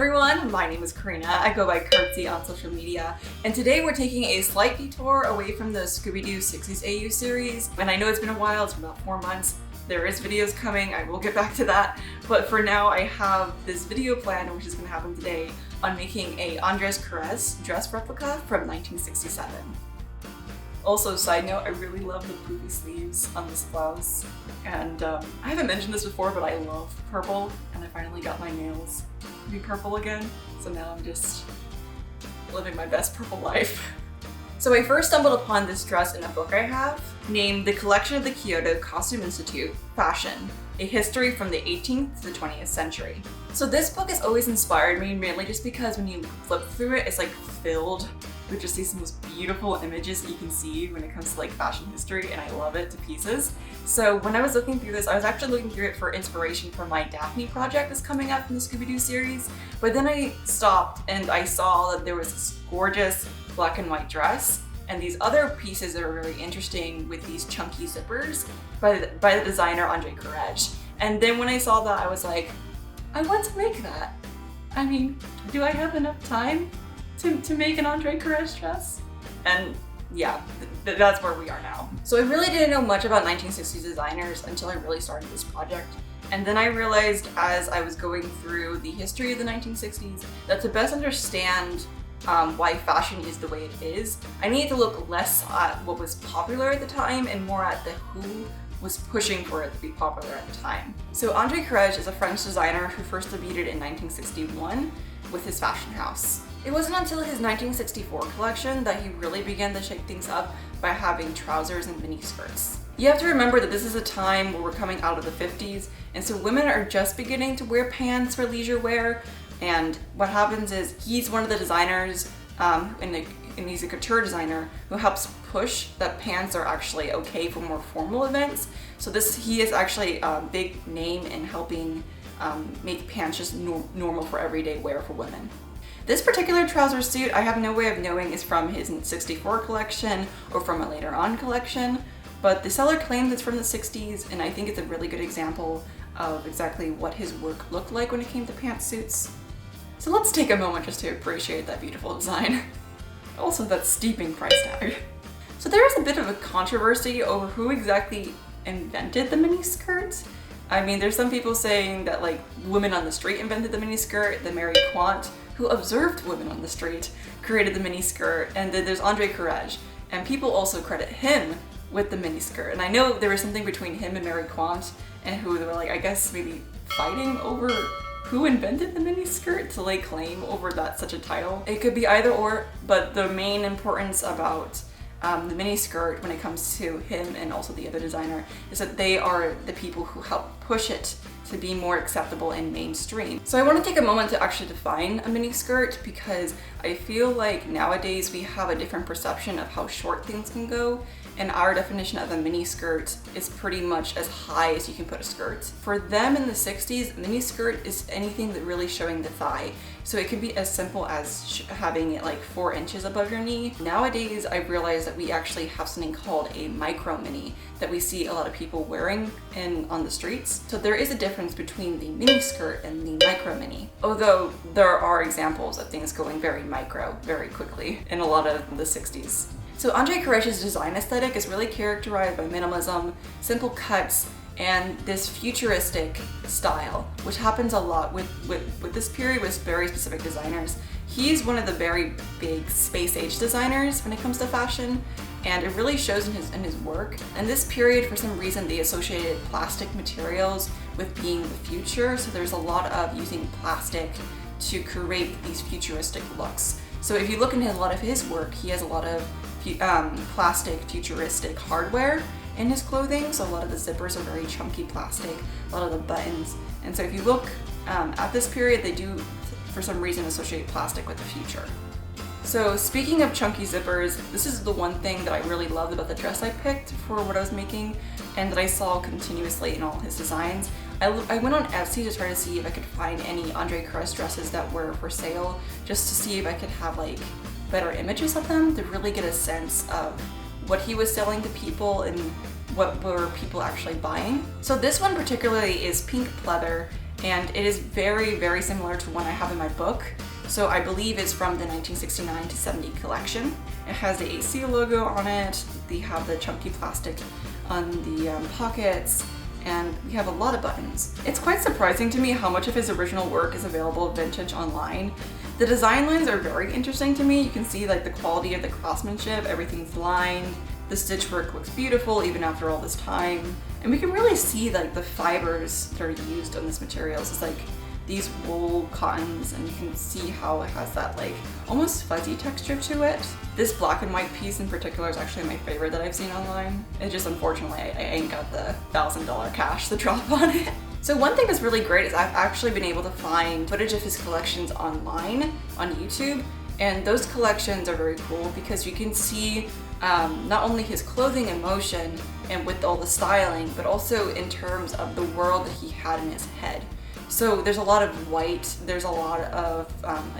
everyone, my name is Karina. I go by Kartsie on social media, and today we're taking a slight detour away from the Scooby-Doo 60s AU series. And I know it's been a while, it's been about 4 months. There is videos coming, I will get back to that. But for now, I have this video planned, which is going to happen today, on making a Andres Courrèges dress replica from 1967. Also, side note, I really love the poofy sleeves on this blouse. And I haven't mentioned this before, but I love purple, and I finally got my nails to be purple again. So now I'm just living my best purple life. So I first stumbled upon this dress in a book I have named The Collection of the Kyoto Costume Institute, Fashion, A History from the 18th to the 20th Century. So this book has always inspired me, mainly just because when you flip through it, it's like filled with just these most beautiful images that you can see when it comes to like fashion history, and I love it to pieces. So when I was looking through this, I was actually looking through it for inspiration for my Daphne project that's coming up in the Scooby-Doo series, but then I stopped and I saw that there was this gorgeous black and white dress and these other pieces that are really interesting with these chunky zippers by the designer Andres Courrèges. And then when I saw that, I was like, I want to make that. I mean, do I have enough time to make an Andres Courrèges dress? And yeah, that's where we are now. So I really didn't know much about 1960s designers until I really started this project. And then I realized as I was going through the history of the 1960s that to best understand why fashion is the way it is, I needed to look less at what was popular at the time and more at the who was pushing for it to be popular at the time. So Andres Courrèges is a French designer who first debuted in 1961 with his fashion house. It wasn't until his 1964 collection that he really began to shake things up by having trousers and mini skirts. You have to remember that this is a time where we're coming out of the 50s, and so women are just beginning to wear pants for leisure wear. And what happens is he's one of the designers, and he's a couture designer who helps push that pants are actually okay for more formal events. So he is actually a big name in helping make pants just normal for everyday wear for women. This particular trouser suit, I have no way of knowing is from his 64 collection or from a later on collection, but the seller claims it's from the 60s, and I think it's a really good example of exactly what his work looked like when it came to pantsuits. So let's take a moment just to appreciate that beautiful design. Also that steeping price tag. So there is a bit of a controversy over who exactly invented the miniskirt. I mean, there's some people saying that like women on the street invented the miniskirt, that Mary Quant, who observed women on the street, created the miniskirt, and then there's Andres Courrèges, and people also credit him with the miniskirt. And I know there was something between him and Mary Quant, and who they were like, I guess maybe fighting over who invented the miniskirt to lay claim over that such a title. It could be either or, but the main importance about the miniskirt when it comes to him and also the other designer is that they are the people who help push it to be more acceptable and mainstream. So I want to take a moment to actually define a miniskirt, because I feel like nowadays we have a different perception of how short things can go, and our definition of a miniskirt is pretty much as high as you can put a skirt. For them in the 60s, miniskirt is anything that really showing the thigh. So it can be as simple as having it like 4 inches above your knee. Nowadays, I've realized that we actually have something called a micro mini that we see a lot of people wearing on the streets. So there is a difference between the miniskirt and the micro mini. Although there are examples of things going very micro very quickly in a lot of the 60s. So Andres Courrèges' design aesthetic is really characterized by minimalism, simple cuts, and this futuristic style, which happens a lot with this period with very specific designers. He's one of the very big space age designers when it comes to fashion, and it really shows in his work. And this period, for some reason, they associated plastic materials with being the future, so there's a lot of using plastic to create these futuristic looks. So if you look into a lot of his work, he has a lot of plastic futuristic hardware in his clothing. So a lot of the zippers are very chunky plastic, a lot of the buttons. And so if you look at this period, they do, for some reason, associate plastic with the future. So speaking of chunky zippers, this is the one thing that I really loved about the dress I picked for what I was making, and that I saw continuously in all his designs. I went on Etsy to try to see if I could find any Andres Courrèges dresses that were for sale, just to see if I could have like better images of them to really get a sense of what he was selling to people and what were people actually buying. So this one particularly is pink pleather, and it is very, very similar to one I have in my book. So I believe it's from the 1969 to 70 collection. It has the AC logo on it. They have the chunky plastic on the pockets, and we have a lot of buttons. It's quite surprising to me how much of his original work is available vintage online. The design lines are very interesting to me. You can see like the quality of the craftsmanship, everything's lined. The stitch work looks beautiful even after all this time. And we can really see like the fibers that are used on this material. So it's like these wool cottons, and you can see how it has that like almost fuzzy texture to it. This black and white piece in particular is actually my favorite that I've seen online. It just, unfortunately, I ain't got the $1,000 cash to drop on it. So one thing that's really great is I've actually been able to find footage of his collections online on YouTube, and those collections are very cool because you can see not only his clothing in motion and with all the styling, but also in terms of the world that he had in his head. So there's a lot of white, there's a lot of,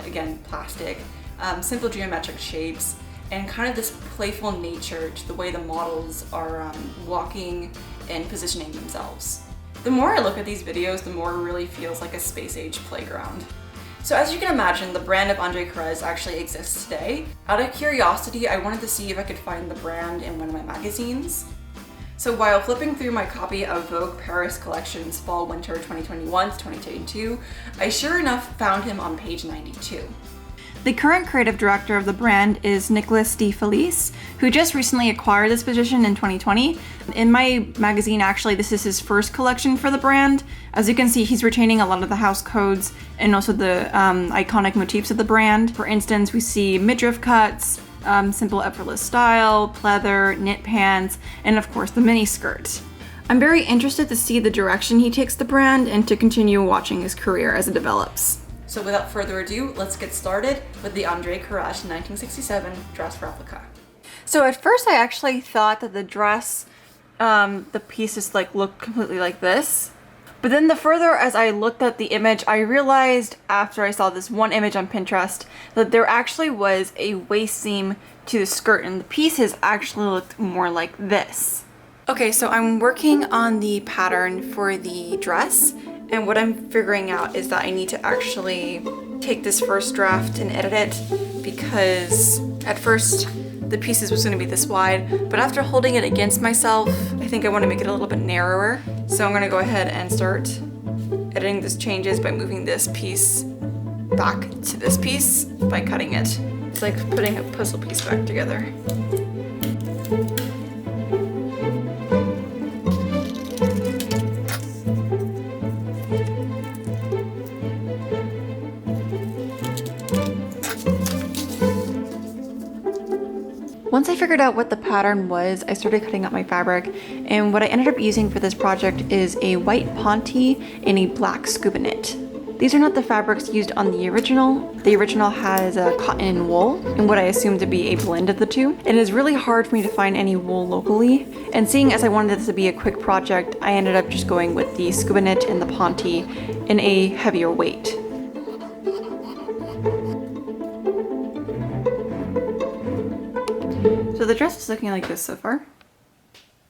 again, plastic, simple geometric shapes, and kind of this playful nature to the way the models are walking and positioning themselves. The more I look at these videos, the more it really feels like a space-age playground. So as you can imagine, the brand of Andre Courrèges actually exists today. Out of curiosity, I wanted to see if I could find the brand in one of my magazines. So while flipping through my copy of Vogue Paris Collections Fall/Winter 2021 to 2022, I sure enough found him on page 92. The current creative director of the brand is Nicolas de Felice, who just recently acquired this position in 2020. In my magazine, actually, this is his first collection for the brand. As you can see, he's retaining a lot of the house codes and also the iconic motifs of the brand. For instance, we see midriff cuts, simple effortless style, pleather, knit pants, and of course the mini skirt. I'm very interested to see the direction he takes the brand and to continue watching his career as it develops. So without further ado, let's get started with the Andre Courrèges 1967 dress replica. So at first I actually thought that the dress, the pieces like looked completely like this. But then the further as I looked at the image, I realized after I saw this one image on Pinterest that there actually was a waist seam to the skirt, and the pieces actually looked more like this. Okay, so I'm working on the pattern for the dress, and what I'm figuring out is that I need to actually take this first draft and edit it, because at first the pieces was going to be this wide, but after holding it against myself, I think I want to make it a little bit narrower. So I'm going to go ahead and start editing these changes by moving this piece back to this piece by cutting it. It's like putting a puzzle piece back together. Once I figured out what the pattern was, I started cutting up my fabric, and what I ended up using for this project is a white ponte and a black scuba knit. These are not the fabrics used on the original. The original has cotton and wool, and what I assume to be a blend of the two. It is really hard for me to find any wool locally, and seeing as I wanted this to be a quick project, I ended up just going with the scuba knit and the ponte in a heavier weight. So the dress is looking like this so far.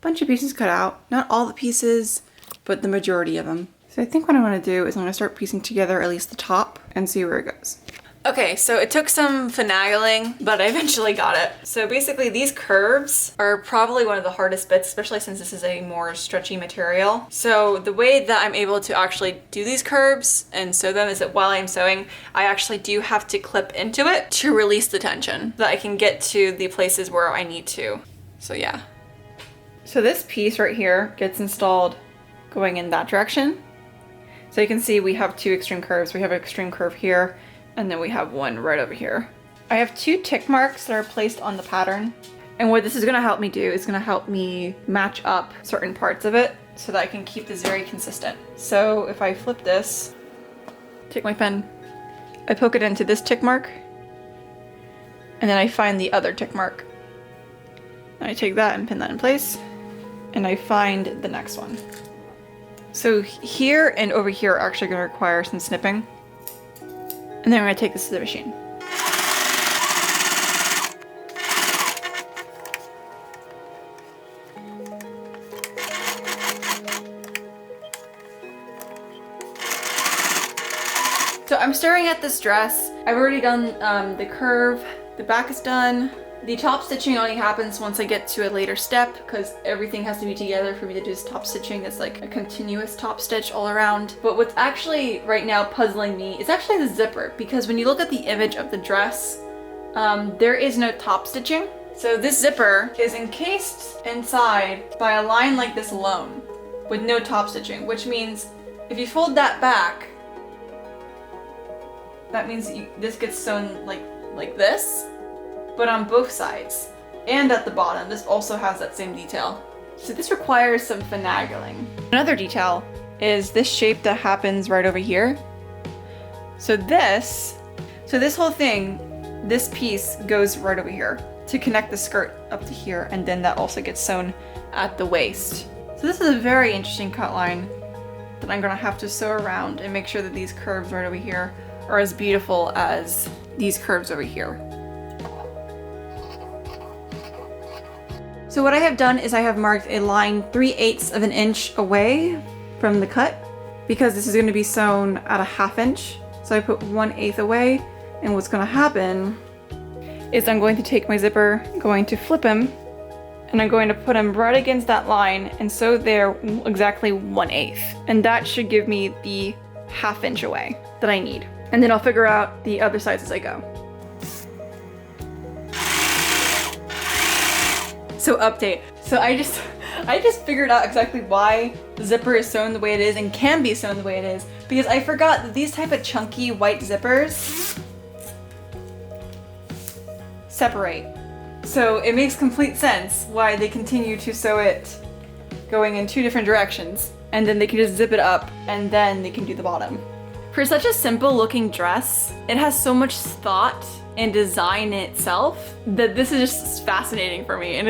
Bunch of pieces cut out. Not all the pieces, but the majority of them. So I think what I want to do is I'm going to start piecing together at least the top and see where it goes. Okay, so it took some finagling, but I eventually got it. So basically these curves are probably one of the hardest bits, especially since this is a more stretchy material. So the way that I'm able to actually do these curves and sew them is that while I'm sewing, I actually do have to clip into it to release the tension so that I can get to the places where I need to. So yeah. So this piece right here gets installed going in that direction. So you can see we have two extreme curves. We have an extreme curve here, and then we have one right over here. I have two tick marks that are placed on the pattern. And what this is gonna help me do is gonna help me match up certain parts of it so that I can keep this very consistent. So if I flip this, take my pen, I poke it into this tick mark, and then I find the other tick mark. And I take that and pin that in place, and I find the next one. So here and over here are actually gonna require some snipping. And then I'm going to take this to the machine. I'm staring at this dress. I've already done the curve, the back is done. The top stitching only happens once I get to a later step because everything has to be together for me to do this top stitching. It's like a continuous top stitch all around. But what's actually right now puzzling me is actually the zipper, because when you look at the image of the dress, there is no top stitching. So this zipper is encased inside by a line like this alone with no top stitching, which means if you fold that back, that means this gets sewn like this, but on both sides. And at the bottom, this also has that same detail. So this requires some finagling. Another detail is this shape that happens right over here. So this whole thing, this piece goes right over here to connect the skirt up to here, and then that also gets sewn at the waist. So this is a very interesting cut line that I'm gonna have to sew around and make sure that these curves right over here are as beautiful as these curves over here. So what I have done is I have marked a line 3/8 of an inch away from the cut, because this is gonna be sewn at a 1/2 inch. So I put 1/8 away, and what's gonna happen is I'm going to take my zipper, going to flip him, and I'm going to put him right against that line and sew there exactly 1/8. And that should give me the 1/2 inch away that I need. And then I'll figure out the other sides as I go. So update. So I just figured out exactly why the zipper is sewn the way it is and can be sewn the way it is, because I forgot that these type of chunky white zippers separate. So it makes complete sense why they continue to sew it going in 2 different directions, and then they can just zip it up and then they can do the bottom. For such a simple looking dress, it has so much thought and design in itself that this is just fascinating for me. And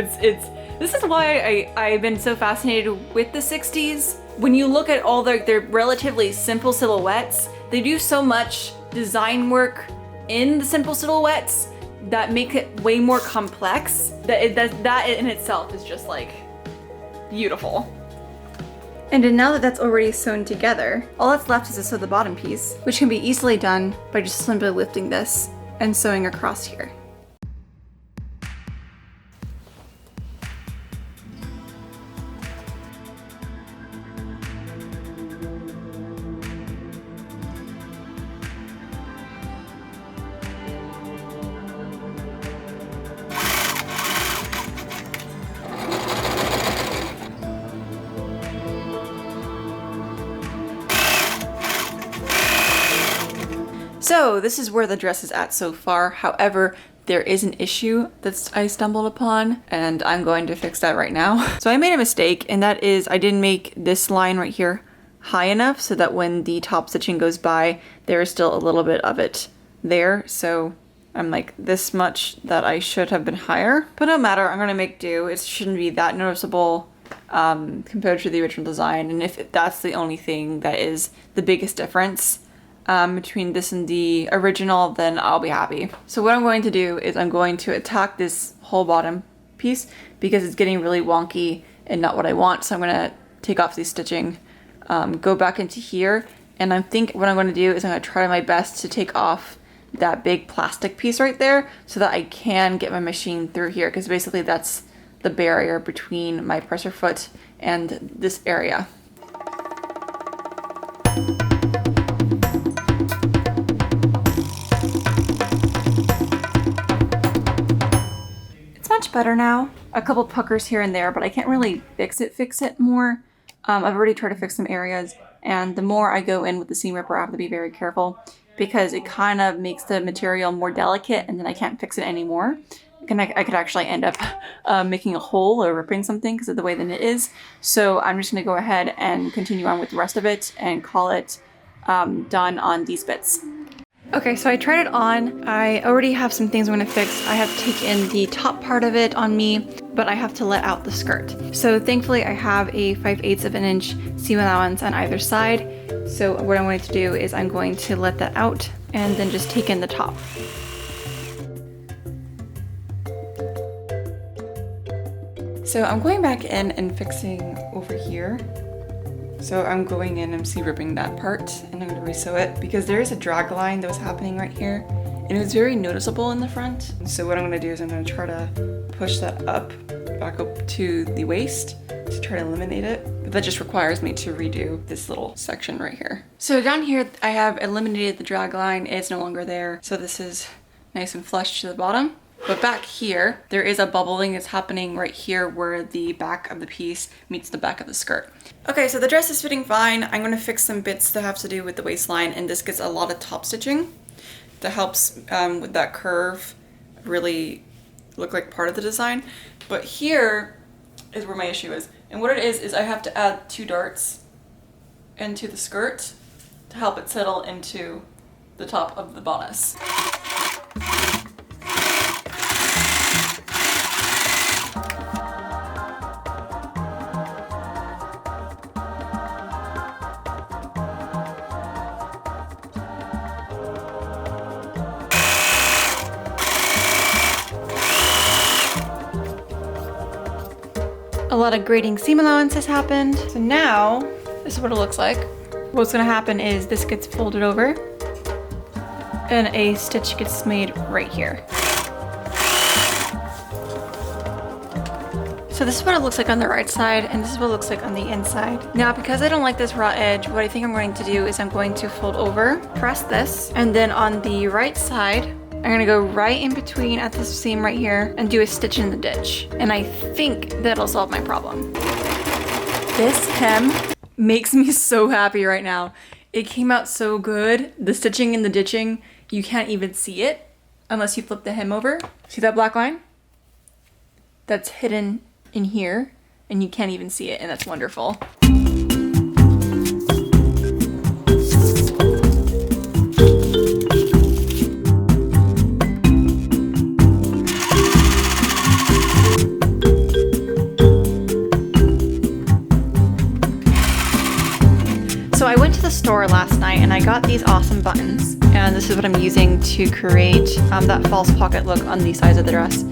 this is why I've been so fascinated with the 60s. When you look at all their relatively simple silhouettes, they do so much design work in the simple silhouettes that make it way more complex, that in itself is just like beautiful. And then now that that's already sewn together, all that's left is to sew the bottom piece, which can be easily done by just simply lifting this and sewing across here. So this is where the dress is at so far. However, there is an issue that I stumbled upon, and I'm going to fix that right now. So I made a mistake, and that is I didn't make this line right here high enough so that when the top stitching goes by, there is still a little bit of it there. So I'm like this much that I should have been higher, but no matter, I'm gonna make do. It shouldn't be that noticeable compared to the original design. And if that's the only thing that is the biggest difference between this and the original, then I'll be happy. So what I'm going to do is I'm going to attack this whole bottom piece because it's getting really wonky and not what I want. So I'm gonna take off the stitching, go back into here, and I think what I'm gonna do is I'm gonna try my best to take off that big plastic piece right there so that I can get my machine through here, because basically that's the barrier between my presser foot and this area. Much better now. A couple puckers here and there, but I can't really fix it more. I've already tried to fix some areas, and the more I go in with the seam ripper, I have to be very careful because it kind of makes the material more delicate, and then I can't fix it anymore. I could actually end up making a hole or ripping something because of the way the knit is. So I'm just going to go ahead and continue on with the rest of it and call it done on these bits. Okay, so I tried it on. I already have some things I'm going to fix. I have taken the top part of it on me, but I have to let out the skirt. So thankfully I have a 5/8 of an inch seam allowance on either side. So what I'm going to do is I'm going to let that out and then just take in the top. So I'm going back in and fixing over here. So I'm going in and seam ripping that part, and I'm gonna resew it because there is a drag line that was happening right here, and it was very noticeable in the front. So what I'm gonna do is I'm gonna try to push that back up to the waist to try to eliminate it. But that just requires me to redo this little section right here. So down here, I have eliminated the drag line. It's no longer there. So this is nice and flush to the bottom. But back here, there is a bubbling that's happening right here where the back of the piece meets the back of the skirt. Okay, so the dress is fitting fine. I'm gonna fix some bits that have to do with the waistline, and this gets a lot of top stitching that helps with that curve really look like part of the design. But here is where my issue is. And what it is I have to add 2 darts into the skirt to help it settle into the top of the bodice. A lot of grading seam allowance has happened. So now, this is what it looks like. What's gonna happen is this gets folded over and a stitch gets made right here. So this is what it looks like on the right side, and this is what it looks like on the inside. Now, because I don't like this raw edge, what I think I'm going to do is I'm going to fold over, press this, and then on the right side, I'm gonna go right in between at this seam right here and do a stitch in the ditch. And I think that'll solve my problem. This hem makes me so happy right now. It came out so good. The stitching and the ditching, you can't even see it unless you flip the hem over. See that black line? That's hidden in here and you can't even see it, and that's wonderful. So I went to the store last night and I got these awesome buttons, and this is what I'm using to create that false pocket look on the sides of the dress.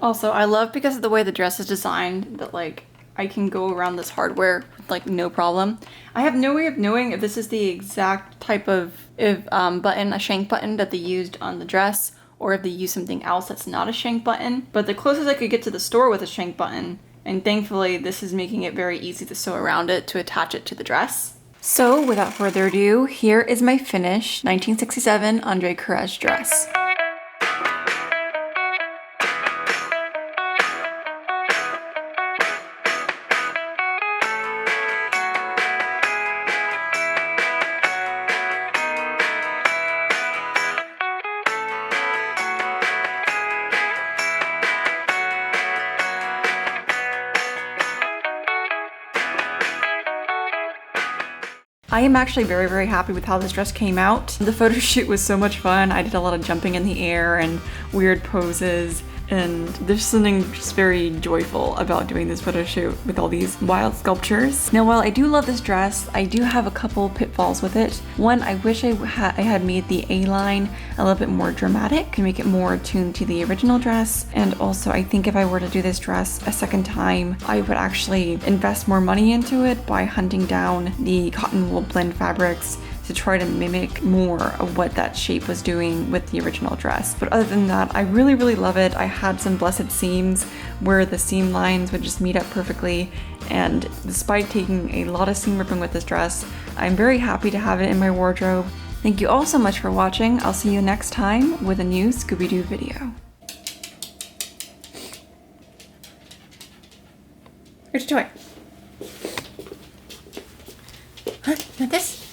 Also, I love, because of the way the dress is designed, that like I can go around this hardware with like no problem. I have no way of knowing if this is the exact type of button, a shank button that they used on the dress, or if they use something else that's not a shank button. But the closest I could get to the store with a shank button, and thankfully this is making it very easy to sew around it to attach it to the dress. So without further ado, here is my finished 1967 Andre Courrèges dress. I am actually very, very happy with how this dress came out. The photo shoot was so much fun. I did a lot of jumping in the air and weird poses, and there's something just very joyful about doing this photo shoot with all these wild sculptures. Now, while I do love this dress, I do have a couple pitfalls with it. One, I wish I had made the A-line a little bit more dramatic to make it more attuned to the original dress. And also, I think if I were to do this dress a second time, I would actually invest more money into it by hunting down the cotton wool blend fabrics to try to mimic more of what that shape was doing with the original dress. But other than that, I really, really love it. I had some blessed seams where the seam lines would just meet up perfectly, and despite taking a lot of seam ripping with this dress, I'm very happy to have it in my wardrobe. Thank you all so much for watching. I'll see you next time with a new Scooby-Doo video. Here's a toy. Huh? Not this?